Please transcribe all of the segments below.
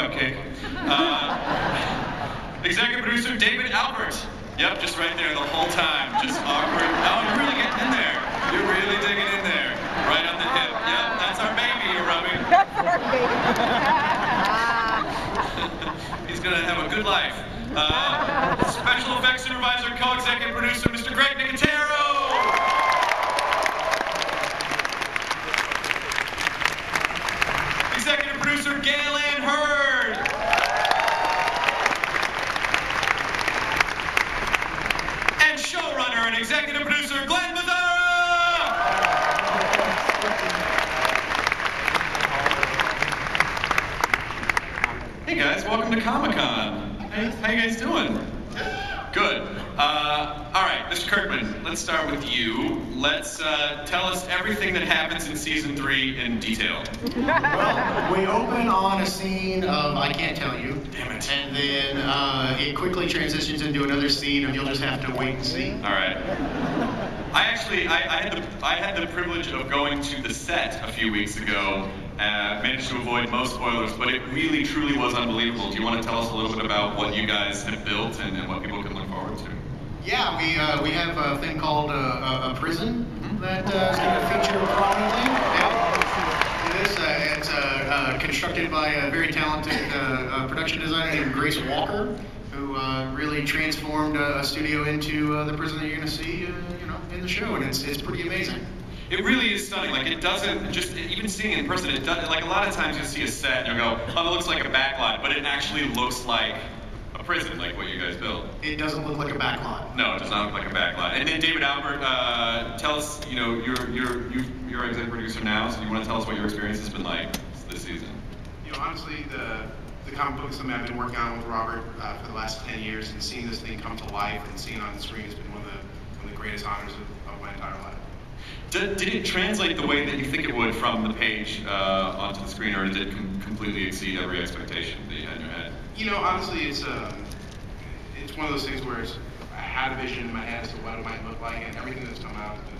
cupcake. Executive producer David Albert. Yep, just right there the whole time. Just awkward. Oh, you're really getting in there. You're really digging in there. Right on the hip. Yep, that's our baby you're rubbing. That's our baby. He's gonna have a good life. Special effects supervisor, co-executive producer, Mr. Greg Nicotero. Executive producer, Galen Hurd. And showrunner and executive producer, Glenn Mazzara. Hey guys, welcome to Comic-Con. How you guys doing? Good. All right, Mr. Kirkman, let's start with you. Let's tell us everything that happens in season 3 in detail. Well, we open on a scene of I can't tell you. Damn it. And then it quickly transitions into another scene, and you'll just have to wait and see. All right. I had the privilege of going to the set a few weeks ago. Managed to avoid most spoilers, but it really, truly was unbelievable. Do you want to tell us a little bit about what you guys have built and what people can look forward to? Yeah, we have a thing called a prison that is going to feature prominently. Yeah. It's constructed by a very talented production designer named Grace Walker, who really transformed a studio into the prison that you're going to see, in the show, and it's pretty amazing. It really is stunning. Like, it doesn't, just even seeing it in person, it does, like a lot of times you see a set and you go, oh, that looks like a backlot, but it actually looks like a prison, like what you guys built. It doesn't look like a backlot. No, it does not look like a backlot. And then David Albert, tell us, you're executive producer now, so you want to tell us what your experience has been like this season? Honestly, the comic book is something I've been working on with Robert for the last 10 years, and seeing this thing come to life and seeing it on the screen has been one of the greatest honors of my entire life. Did it translate the way that you think it would from the page onto the screen, or did it completely exceed every expectation that you had in your head? Honestly, it's one of those things where I had a vision in my head as to what it might look like, and everything that's come out has been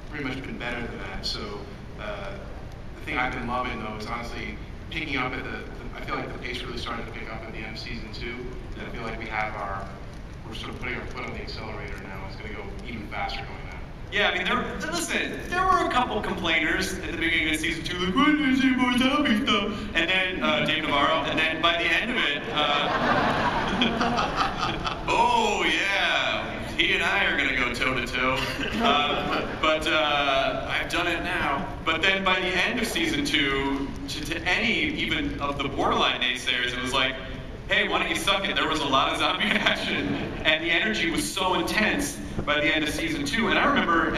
pretty much been better than that. So the thing I've been loving though is honestly picking up at I feel like the pace really started to pick up at the end of season 2. Yeah. I feel like we're sort of putting our foot on the accelerator now. It's going to go even faster going now. Yeah, I mean, there were a couple complainers at the beginning of season 2, like, why didn't I see more zombie stuff? And then, Dave Navarro, and then by the end of it, oh yeah, he and I are gonna go toe to toe. But I've done it now. But then by the end of season 2, to any even of the borderline naysayers, it was like, hey, why don't you suck it? There was a lot of zombie action, and the energy was so intense by the end of season 2. And I remember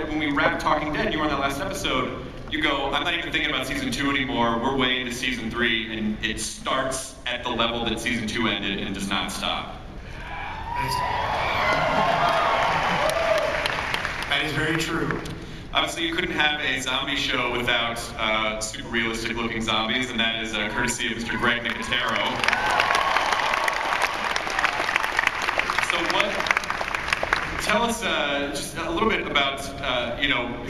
when we wrapped Talking Dead, you were on that last episode, you go, I'm not even thinking about season 2 anymore, we're way into season 3, and it starts at the level that season 2 ended and does not stop. That is very true. Obviously, you couldn't have a zombie show without super realistic looking zombies, and that is courtesy of Mr. Greg Nicotero. So tell us just a little bit about,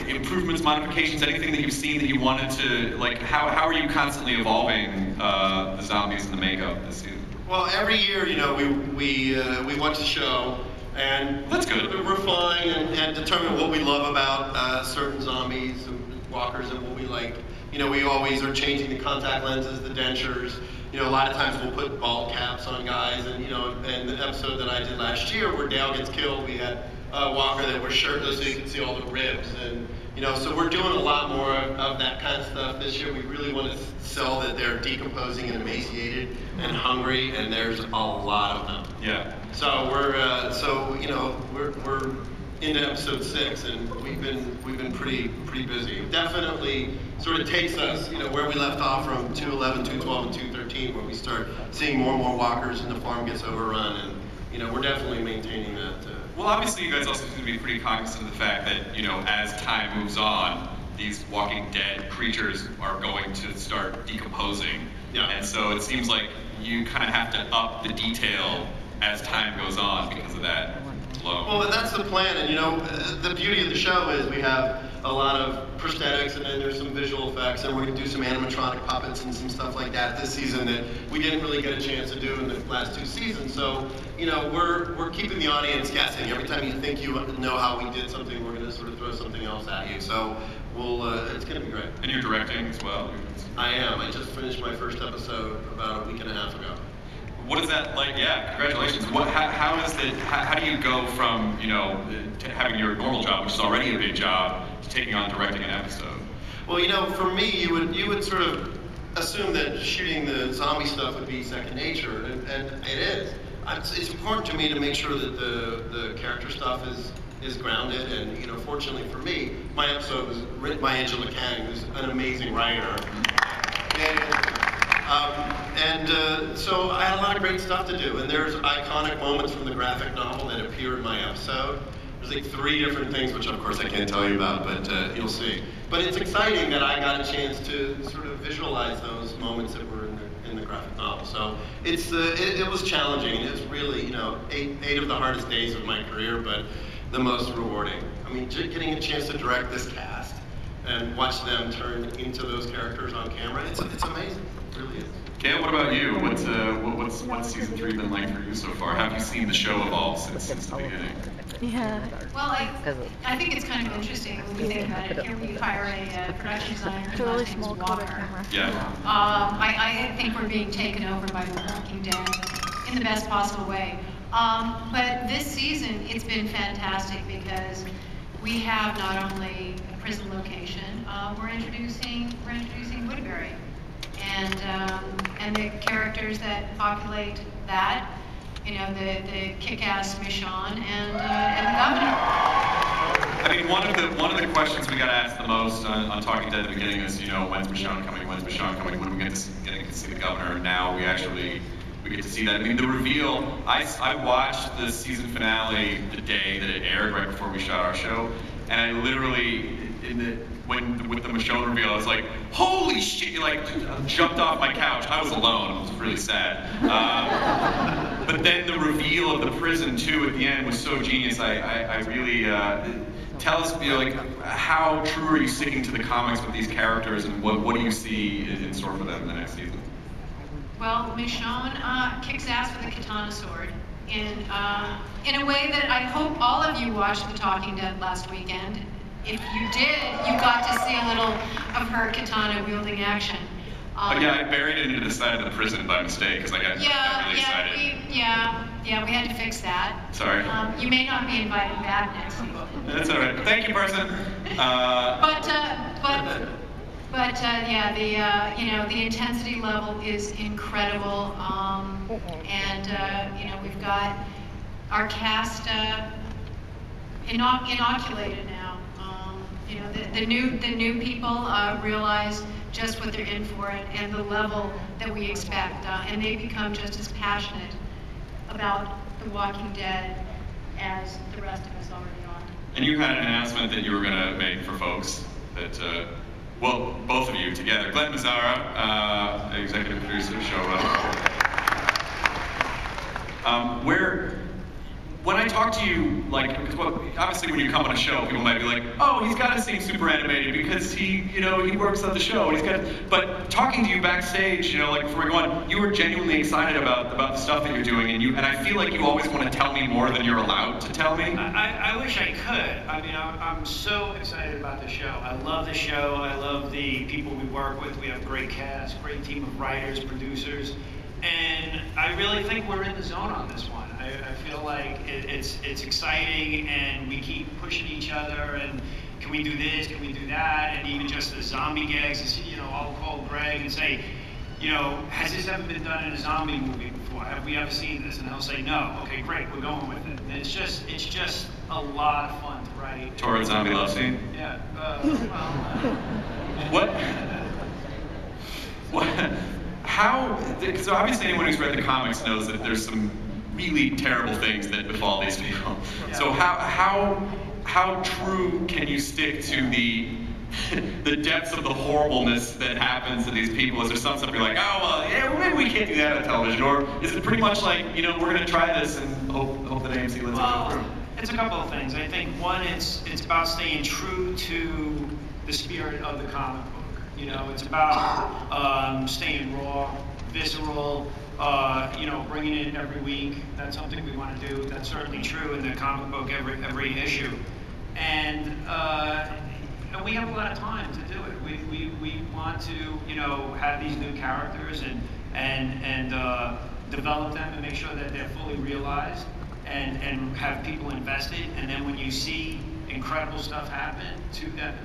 improvements, modifications, anything that you've seen that you wanted to, like, how are you constantly evolving the zombies and the makeup this season? Well, every year, we watch the show, and that's good. We refine and determine what we love about certain zombies and walkers and what we like. We always are changing the contact lenses, the dentures. A lot of times we'll put bald caps on guys, and and the episode that I did last year where Dale gets killed, we had a walker that was shirtless so you could see all the ribs, and so we're doing a lot more of that kind of stuff this year. We really want to sell that they're decomposing and emaciated and hungry, and there's a lot of them. Yeah. So we're into episode 6, and we've been pretty busy. It definitely sort of takes us, where we left off from 211, 212, and 213, where we start seeing more and more walkers, and the farm gets overrun, and we're definitely maintaining that. Well, obviously, you guys also seem to be pretty cognizant of the fact that, as time moves on, these Walking Dead creatures are going to start decomposing. Yeah. And so it seems like you kind of have to up the detail as time goes on because of that. flow. Well, that's the plan, and the beauty of the show is we have a lot of prosthetics, and then there's some visual effects, and we're going to do some animatronic puppets and some stuff like that this season that we didn't really get a chance to do in the last 2 seasons. So, we're keeping the audience guessing. Every time you think you know how we did something, we're going to sort of throw something else at you. So, it's going to be great. And you're directing as well? I am. I just finished my first episode about a week and a half ago. What is that like? Yeah, congratulations. How do you go from, having your normal job, which is already a big job, to taking on directing an episode? Well, for me, you would sort of assume that shooting the zombie stuff would be second nature, and it is. It's important to me to make sure that the character stuff is grounded, and fortunately for me, my episode was written by Angela Kang, who's an amazing writer. So I had a lot of great stuff to do, and there's iconic moments from the graphic novel that appear in my episode. There's like 3 different things, which of course I can't tell you about, but you'll see. But it's exciting that I got a chance to sort of visualize those moments that were in the graphic novel. So it was challenging. It's really, 8 of the hardest days of my career, but the most rewarding. I mean, getting a chance to direct this cast and watch them turn into those characters on camera, it's amazing. It really is. Gail, what about you? What's season 3 been like for you so far? Have you seen the show evolve since the beginning? Yeah. Well, I think it's kind of interesting when you think about it. Here we hire a production designer It's a really whose name is small Walker. color camera. Yeah. I think we're being taken over by The Walking Dead in the best possible way. But this season, it's been fantastic because we have not only a prison location, we're introducing Woodbury, and the characters that populate that. The kick-ass Michonne and the governor. I mean, one of the questions we got asked the most on Talking Dead at the beginning is, when's Michonne coming? When's Michonne coming? When are we getting to see the governor? And now we get to see that. I mean, the reveal. I watched the season finale the day that it aired, right before we shot our show, and I literally with the Michonne reveal, I was like, holy shit! Jumped off my couch. I was alone. It was really sad. But then the reveal of the prison too at the end was so genius. I really tell us, how true are you sticking to the comics with these characters, and what do you see in store for them in the next season? Well, Michonne kicks ass with a katana sword in a way that I hope all of you watched The Talking Dead last weekend. If you did, you got to see a little of her katana wielding action. Yeah, I buried it into the side of the prison by mistake because I got really excited. We had to fix that. Sorry. You may not be invited back next season. That's all right. Thank you, person. The intensity level is incredible, we've got our cast inoculated now. The new people realize just what they're in for and the level that we expect, and they become just as passionate about The Walking Dead as the rest of us already are. And you had an announcement that you were going to make for folks that, both of you together. Glenn Mazzara, executive producer, showrunner. When I talk to you, because obviously when you come on a show, people might be like, oh, he's got to seem super animated because he works on the show. But talking to you backstage, before we go on, you were genuinely excited about the stuff that you're doing, and I feel like you always want to tell me more than you're allowed to tell me. I wish I could. I mean, I'm so excited about the show. I love the show. I love the people we work with. We have a great cast, great team of writers, producers. And I really think we're in the zone on this one. I feel like it's exciting, and we keep pushing each other, and can we do this, can we do that, and even just the zombie gags, I'll call Greg and say, has this ever been done in a zombie movie before? Have we ever seen this? And he'll say, no. Okay, great, we're going with it. And it's just a lot of fun to write. Torrid zombie love scene? Yeah, What? So obviously anyone who's read the comics knows that there's some really terrible things that befall these people. Yeah. So how true can you stick to the depths of the horribleness that happens to these people? Is there some stuff you're like, oh, well, yeah, maybe we can't do that on television? Or is it pretty much like, we're going to try this and hope that AMC lets it go through? It's a couple of things. I think one, it's about staying true to the spirit of the comic book. You know, it's about staying raw, visceral, you know, bringing it every week. That's something we want to do. That's certainly true in the comic book every issue. And we have a lot of time to do it. We want to, you know, have these new characters and develop them and make sure that they're fully realized and have people invested. And then when you see incredible stuff happen to them,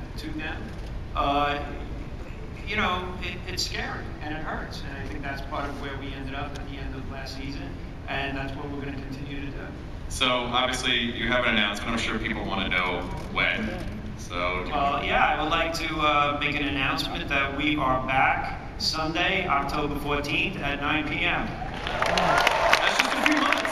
you know, it's scary and it hurts. And I think that's part of where we ended up at the end of last season, and that's what we're going to continue to do. So obviously you have an announcement. I'm sure people want to know when. So. Yeah, I would like to make an announcement that we are back Sunday, October 14th at 9 p.m. That's just a few months.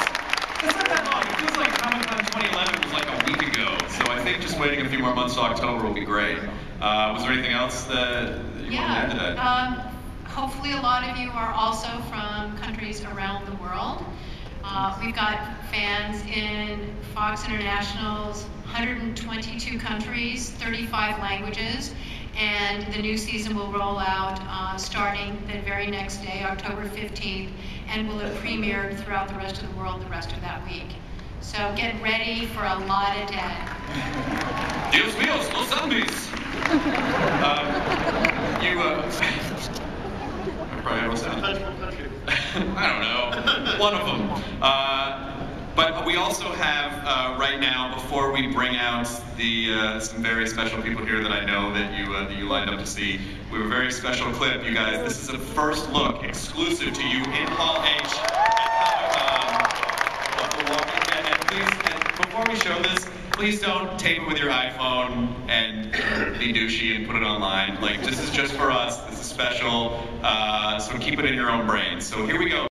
That's not that long. It feels like Comic-Con 2011 was like a week ago. So I think just waiting a few more months to October will be great. Was there anything else that you wanted to add to that? Hopefully a lot of you are also from countries around the world. We've got fans in Fox International's 122 countries, 35 languages, and the new season will roll out starting the very next day, October 15th, and will have premiered throughout the rest of the world the rest of that week. So get ready for a lot of dead. Dios míos, los zombies! Probably what's that? I don't know. One of them. But we also have right now, before we bring out the some very special people here that I know that you lined up to see, we have a very special clip, you guys. This is a first look, exclusive to you in Hall H at Comic-Con. And please, before we show this, please don't tape it with your iPhone and be douchey and put it online. Like, this is just for us. This is special. So keep it in your own brain. So here we go.